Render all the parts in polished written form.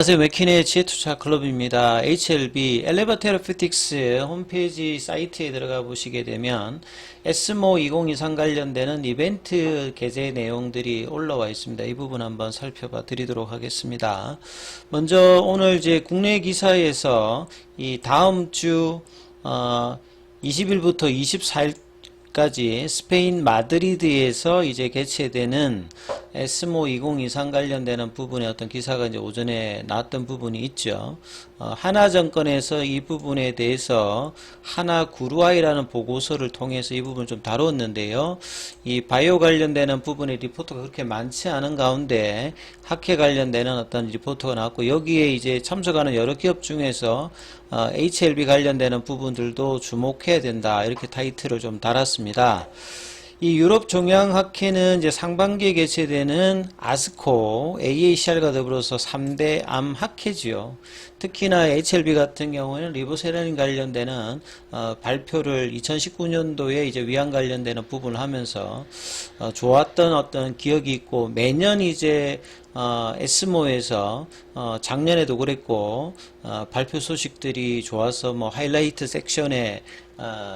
안녕하세요. 맥킨의 지혜투자 클럽입니다. HLB 엘레바 테라피틱스 홈페이지 사이트에 들어가 보시게 되면 에스모 2023 관련되는 이벤트 게재 내용들이 올라와 있습니다. 이 부분 한번 살펴봐 드리도록 하겠습니다. 먼저 오늘 이제 국내 기사에서 이 다음 주 20일부터 24일까지 스페인 마드리드에서 이제 개최되는 에스모 2023 관련되는 부분의 어떤 기사가 이제 오전에 나왔던 부분이 있죠. 하나증권에서 이 부분에 대해서 하나구루아이라는 보고서를 통해서 이 부분을 좀 다뤘는데요. 이 바이오 관련되는 부분의 리포트가 그렇게 많지 않은 가운데 학회 관련되는 어떤 리포트가 나왔고, 여기에 이제 참석하는 여러 기업 중에서 HLB 관련되는 부분들도 주목해야 된다, 이렇게 타이틀을 좀 달았습니다. 이 유럽 종양학회는 이제 상반기에 개최되는 아스코, AACR과 더불어서 3대 암 학회지요. 특히나 HLB 같은 경우에는 리보세라닌 관련되는 발표를 2019년도에 이제 위암 관련되는 부분을 하면서 좋았던 어떤 기억이 있고, 매년 이제 에스모에서 작년에도 그랬고 발표 소식들이 좋아서 뭐 하이라이트 섹션에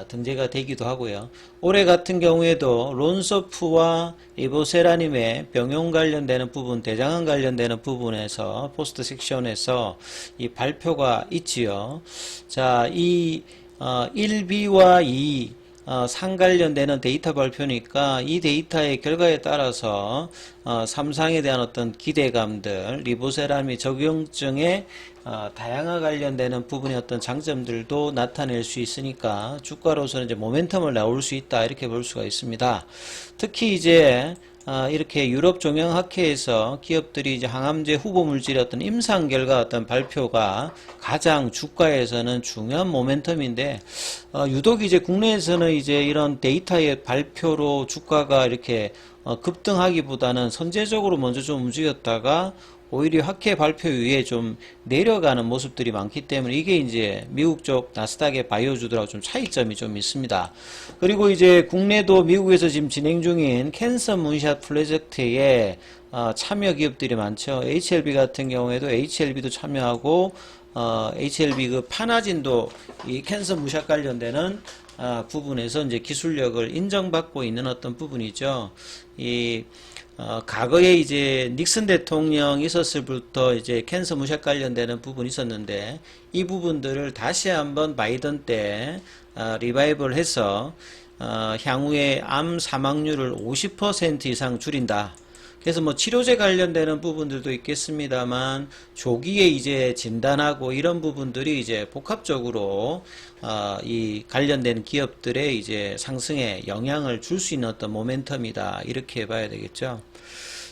등재가 되기도 하고요. 올해 같은 경우에도 론서프와 리보세라님의 병용 관련되는 부분, 대장암 관련되는 부분에서 포스트 섹션에서 이 발표가 있지요. 자, 이 1B와 2 상 관련되는 데이터 발표니까 이 데이터의 결과에 따라서 3상에 대한 어떤 기대감들, 리보세라미 적용증의 다양화 관련되는 부분의 어떤 장점들도 나타낼 수 있으니까 주가로서는 이제 모멘텀을 나올 수 있다, 이렇게 볼 수가 있습니다. 특히 이제 이렇게 유럽 종양학회에서 기업들이 이제 항암제 후보 물질의 어떤 임상 결과 어떤 발표가 가장 주가에서는 중요한 모멘텀인데, 유독 이제 국내에서는 이제 이런 데이터의 발표로 주가가 이렇게 급등하기보다는 선제적으로 먼저 좀 움직였다가 오히려 학회 발표 이후에 좀 내려가는 모습들이 많기 때문에 이게 이제 미국 쪽 나스닥의 바이오주들하고 좀 차이점이 좀 있습니다. 그리고 이제 국내도 미국에서 지금 진행 중인 캔서 문샷 프로젝트에 참여 기업들이 많죠. HLB 같은 경우에도 HLB도 참여하고 HLB 그 파나진도 이 캔서 문샷 관련되는 부분에서 이제 기술력을 인정받고 있는 어떤 부분이죠. 과거에 이제 닉슨 대통령 있었을부터 이제 캔서 무샷 관련되는 부분이 있었는데, 이 부분들을 다시 한번 바이든 때 리바이벌 해서 향후에 암 사망률을 50% 이상 줄인다. 그래서 뭐 치료제 관련되는 부분들도 있겠습니다만 조기에 이제 진단하고 이런 부분들이 이제 복합적으로 이 관련된 기업들의 이제 상승에 영향을 줄 수 있는 어떤 모멘텀이다, 이렇게 봐야 되겠죠.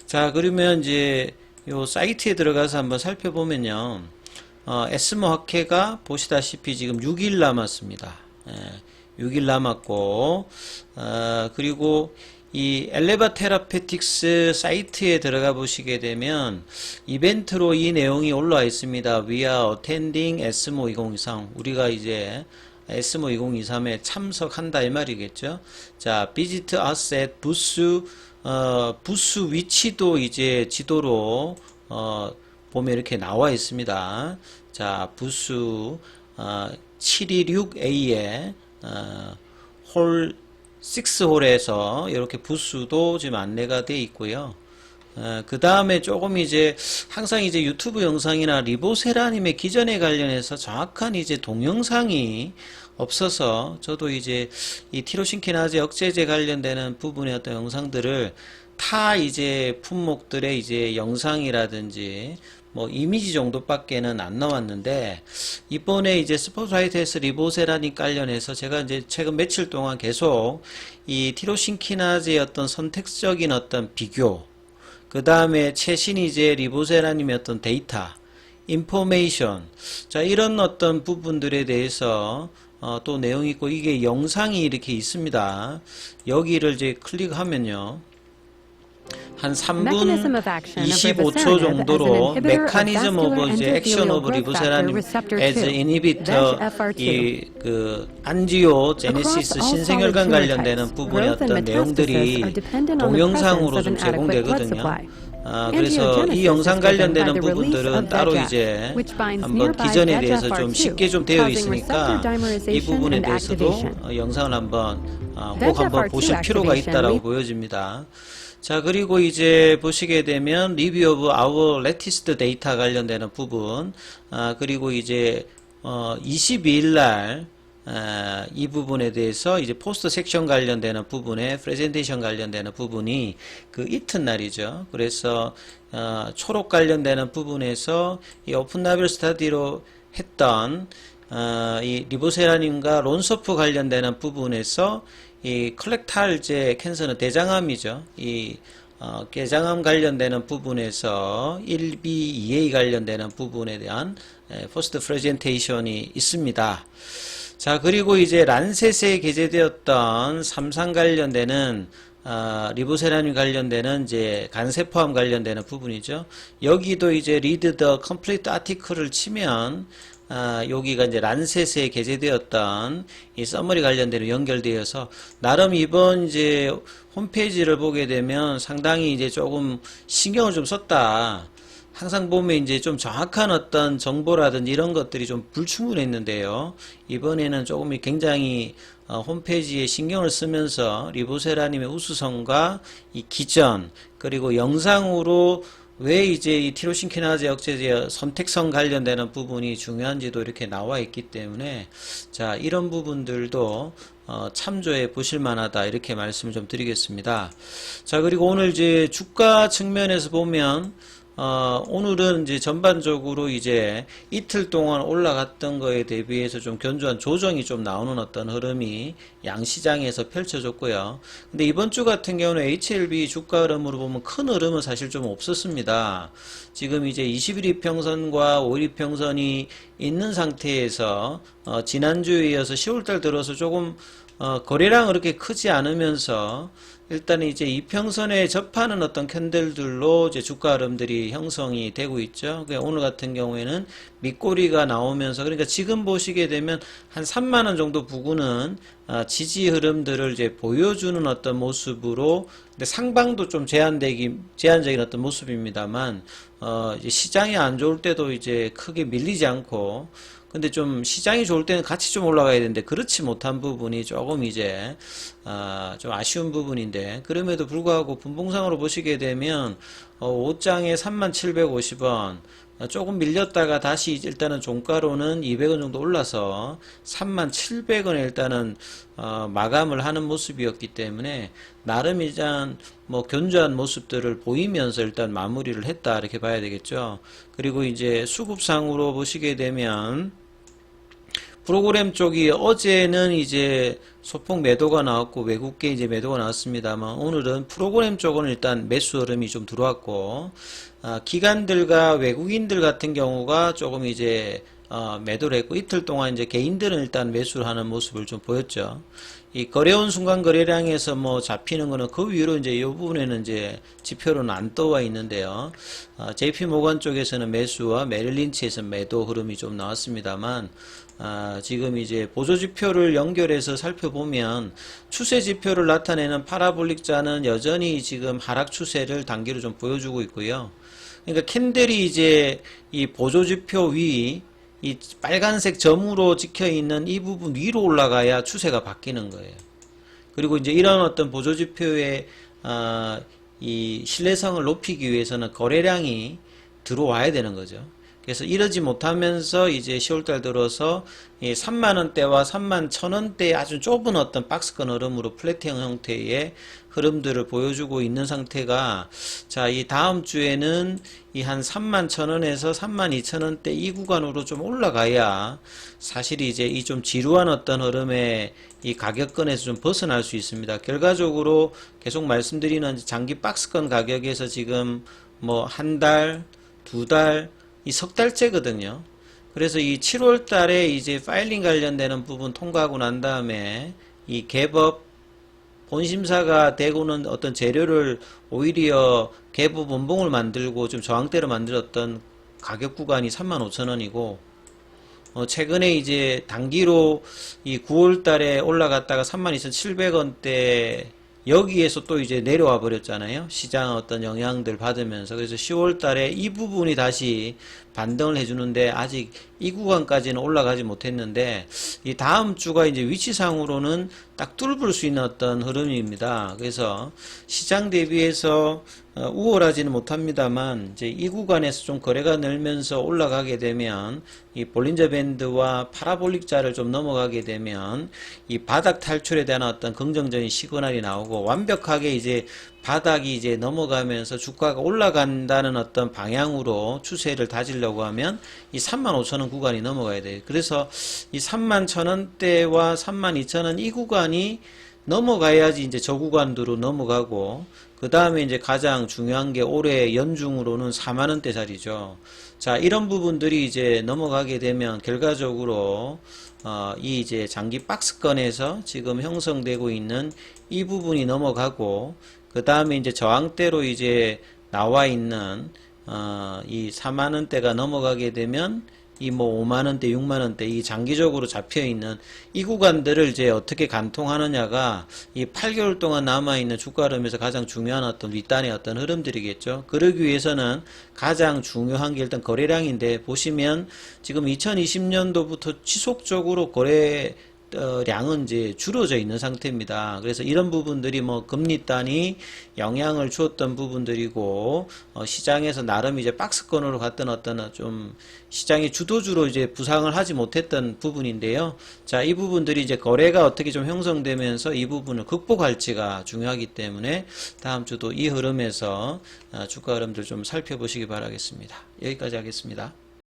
자, 그러면 이제 요 사이트에 들어가서 한번 살펴보면요, 에스모 학회가 보시다시피 지금 6일 남았습니다. 6일 남았고, 그리고 이 엘레바 테라피틱스 사이트에 들어가 보시게 되면 이벤트로 이 내용이 올라와 있습니다. We are attending 에스모 2023. 우리가 이제 에스모 2023에 참석한다, 이 말이겠죠. 자, visit us at 부스 위치도 이제 지도로 보면 이렇게 나와 있습니다. 자, 부스 726A에 홀 6홀에서 이렇게 부스도 지금 안내가 되어 있고요. 그 다음에 조금 이제 항상 이제 유튜브 영상이나 리보세라님의 기전에 관련해서 정확한 이제 동영상이 없어서 저도 이제 이 티로신키나제 억제제 관련되는 부분의 어떤 영상들을 타 이제 품목들의 이제 영상이라든지 뭐 이미지 정도밖에는 안 나왔는데, 이번에 이제 스포트라이트에서 리보세라닌 관련해서 제가 이제 최근 며칠 동안 계속 이 티로신키나제의 어떤 선택적인 어떤 비교, 그 다음에 최신 이제 리보세라님의 어떤 데이터, 인포메이션, 자, 이런 어떤 부분들에 대해서 또 내용이 있고, 이게 영상이 이렇게 있습니다. 여기를 이제 클릭하면요, 한 3분 25초 정도로 메커니즘 오브 이제 액션 오브 리보세라님 as inhibitor 이 그 안지오 제네시스 신생혈관 관련되는 부분의 어떤 내용들이 동영상으로 좀 제공되거든요. 그래서 이 영상 관련되는 부분들은 따로 이제 한번 기전에 대해서 좀 쉽게 좀 되어 있으니까 이 부분에 대해서도 영상을 한번 꼭 한번 보실 필요가 있다라고 보여집니다. 자, 그리고 이제 보시게 되면 리뷰 오브 아워 레티스트 데이터 관련되는 부분, 그리고 이제 22일 날 이 부분에 대해서 이제 포스트 섹션 관련되는 부분에 프레젠테이션 관련되는 부분이 그 이튿날이죠. 그래서 초록 관련되는 부분에서 이 오픈 라벨 스터디로 했던 이 리보세라님과 론서프 관련되는 부분에서 이 콜렉탈제 캔서는 대장암이죠. 이 대장암 관련되는 부분에서 1B, 2A 관련되는 부분에 대한 포스트 프레젠테이션이 있습니다. 자, 그리고 이제 란셋에 게재되었던 삼상 관련되는 리보세라님 관련되는 이제 간세포암 관련되는 부분이죠. 여기도 이제 read the complete article을 치면 여기가 이제 란셋에 게재되었던 이 서머리 관련되는 연결되어서 나름 이번 이제 홈페이지를 보게 되면 상당히 이제 조금 신경을 좀 썼다. 항상 보면 이제 좀 정확한 어떤 정보라든지 이런 것들이 좀 불충분했는데요. 이번에는 조금 굉장히 홈페이지에 신경을 쓰면서 리보세라님의 우수성과 이 기전 그리고 영상으로 왜 이제 이 티로신키나제 억제제 선택성 관련되는 부분이 중요한지도 이렇게 나와 있기 때문에 자, 이런 부분들도 참조해 보실 만하다 이렇게 말씀을 좀 드리겠습니다. 자, 그리고 오늘 이제 주가 측면에서 보면 오늘은 이제 전반적으로 이제 이틀 동안 올라갔던 거에 대비해서 좀 견조한 조정이 좀 나오는 어떤 흐름이 양시장에서 펼쳐졌고요. 근데 이번 주 같은 경우는 HLB 주가 흐름으로 보면 큰 흐름은 사실 좀 없었습니다. 지금 이제 21 이평선과 5일 이평선이 있는 상태에서 지난주에 이어서 10월달 들어서 조금 거래량 그렇게 크지 않으면서 일단 이제 이평선에 접하는 어떤 캔들들로 이제 주가 흐름들이 형성이 되고 있죠. 오늘 같은 경우에는 밑꼬리가 나오면서 그러니까 지금 보시게 되면 한 3만원 정도 부근은 지지 흐름들을 이제 보여주는 어떤 모습으로 근데 상방도 좀 제한적인 어떤 모습입니다만 이제 시장이 안 좋을 때도 이제 크게 밀리지 않고 근데 좀 시장이 좋을 때는 같이 좀 올라가야 되는데 그렇지 못한 부분이 조금 이제 좀 아쉬운 부분인데 그럼에도 불구하고 분봉상으로 보시게 되면 5장에 3750원 조금 밀렸다가 다시 일단은 종가로는 200원 정도 올라서 3700원에 일단은 마감을 하는 모습이었기 때문에 나름 일단 뭐 견조한 모습들을 보이면서 일단 마무리를 했다 이렇게 봐야 되겠죠. 그리고 이제 수급상으로 보시게 되면 프로그램 쪽이 어제는 이제 소폭 매도가 나왔고 외국계 이제 매도가 나왔습니다만 오늘은 프로그램 쪽은 일단 매수 흐름이 좀 들어왔고 기관들과 외국인들 같은 경우가 조금 이제 매도를 했고 이틀 동안 이제 개인들은 일단 매수를 하는 모습을 좀 보였죠. 이 거래온 순간 거래량에서 뭐 잡히는 거는 그 위로 이제 이 부분에는 이제 지표로는 안 떠와 있는데요. JP 모건 쪽에서는 매수와 메릴린치에서 매도 흐름이 좀 나왔습니다만 지금 이제 보조지표를 연결해서 살펴보면 추세 지표를 나타내는 파라볼릭자는 여전히 지금 하락 추세를 단기로 좀 보여주고 있고요. 그러니까 캔들이 이제 이 보조지표 위 이 빨간색 점으로 찍혀 있는 이 부분 위로 올라가야 추세가 바뀌는 거예요. 그리고 이제 이런 어떤 보조지표의 이 신뢰성을 높이기 위해서는 거래량이 들어와야 되는 거죠. 그래서 이러지 못하면서 이제 10월달 들어서 이 3만원대와 31,000원대의 아주 좁은 어떤 박스권 흐름으로 플래팅 형태의 흐름들을 보여주고 있는 상태가 자, 이 다음 주에는 이 한 31,000원에서 32,000원대 이 구간으로 좀 올라가야 사실 이제 이 좀 지루한 어떤 흐름의 이 가격권에서 좀 벗어날 수 있습니다. 결과적으로 계속 말씀드리는 장기 박스권 가격에서 지금 뭐 한 달, 두 달, 이 석 달째거든요. 그래서 이 7월 달에 이제 파일링 관련되는 부분 통과하고 난 다음에 이 갭업 본심사가 되고는 어떤 재료를 오히려 갭업 원봉을 만들고 좀 저항대로 만들었던 가격 구간이 35,000원이고 최근에 이제 단기로 이 9월 달에 올라갔다가 32,700원대 여기에서 또 이제 내려와 버렸잖아요. 시장 어떤 영향들 받으면서. 그래서 10월 달에 이 부분이 다시 반등을 해주는데 아직 이 구간까지는 올라가지 못했는데 이 다음 주가 이제 위치상으로는 딱 뚫을 수 있는 어떤 흐름입니다. 그래서 시장 대비해서 우월하지는 못합니다만 이제 이 구간에서 좀 거래가 늘면서 올라가게 되면 이 볼린저 밴드와 파라볼릭자를 좀 넘어가게 되면 이 바닥 탈출에 대한 어떤 긍정적인 시그널이 나오고 완벽하게 이제 바닥이 이제 넘어가면서 주가가 올라간다는 어떤 방향으로 추세를 다지려고 하면 이 35,000원 구간이 넘어가야 돼요. 그래서 이 31,000원대와 32,000원 이 구간이 넘어가야지 이제 저 구간으로 넘어가고 그 다음에 이제 가장 중요한 게 올해 연중으로는 4만원대 자리죠. 자, 이런 부분들이 이제 넘어가게 되면 결과적으로 이 이제 장기 박스권에서 지금 형성되고 있는 이 부분이 넘어가고 그 다음에 이제 저항대로 이제 나와 있는 이 4만원대가 넘어가게 되면 이 뭐 5만원대, 6만원대 이 장기적으로 잡혀있는 이 구간들을 이제 어떻게 간통하느냐가 이 8개월 동안 남아있는 주가 흐름에서 가장 중요한 어떤 윗단의 어떤 흐름들이겠죠. 그러기 위해서는 가장 중요한 게 일단 거래량인데 보시면 지금 2020년도부터 지속적으로 거래 량은 이제 줄어져 있는 상태입니다. 그래서 이런 부분들이 뭐 금리단이 영향을 주었던 부분들이고 시장에서 나름 이제 박스권으로 갔던 어떤 좀 시장의 주도주로 이제 부상을 하지 못했던 부분인데요. 자, 이 부분들이 이제 거래가 어떻게 좀 형성되면서 이 부분을 극복할지가 중요하기 때문에 다음 주도 이 흐름에서 주가 흐름들 좀 살펴보시기 바라겠습니다. 여기까지 하겠습니다.